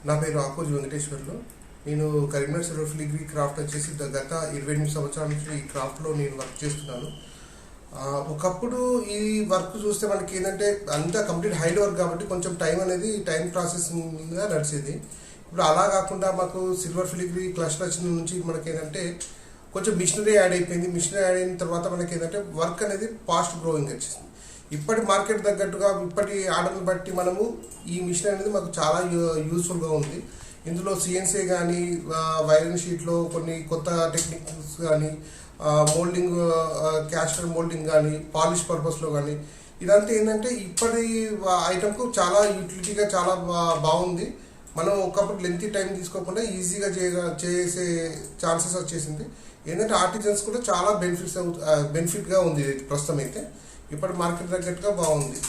నా పేరు ఆకోజు వెంకటేశ్వర్లు. నేను కరీంనగర్ సిల్వర్ ఫిలిగ్రీ క్రాఫ్ట్ వచ్చేసి గత 28 సంవత్సరాల నుంచి ఈ క్రాఫ్ట్లో నేను వర్క్ చేస్తున్నాను. ఒకప్పుడు ఈ వర్క్ చూస్తే మనకి ఏంటంటే అంతా కంప్లీట్ హైడ్ వర్క్ కాబట్టి కొంచెం టైం ప్రాసెసింగ్గా నడిచేది. ఇప్పుడు అలా కాకుండా మాకు సిల్వర్ ఫిలిగ్రీ క్లస్టర్ వచ్చిన నుంచి మనకి ఏంటంటే కొంచెం మిషనరీ యాడ్ అయిపోయింది. మిషనరీ యాడ్ అయిన తర్వాత మనకి ఏంటంటే వర్క్ అనేది ఫాస్ట్ గ్రోయింగ్ వచ్చేసింది. ఇప్పటి మార్కెట్ తగ్గట్టుగా ఇప్పటి ఆర్డర్ని బట్టి మనము ఈ మిషన్ అనేది మాకు చాలా యూస్ఫుల్గా ఉంది. ఇందులో సిఎన్సీ కానీ వైరన్ షీట్లో కొన్ని కొత్త టెక్నిక్స్ కానీ మోల్డింగ్ క్యాస్టర్ మోల్డింగ్ కానీ పాలిష్ పర్పస్లో కానీ ఇదంతా ఏంటంటే ఇప్పటి ఐటమ్కు చాలా యూటిలిటీగా చాలా బాగుంది. మనం ఒకప్పుడు లెంతీ టైం తీసుకోకుండా ఈజీగా చేసే ఛాన్సెస్ వచ్చేసింది. ఏంటంటే ఆర్టిజన్స్ కూడా చాలా బెనిఫిట్గా ఉంది ప్రస్తుతం అయితే. ఇప్పటి మార్కెట్ తగ్గట్టుగా బాగుంది.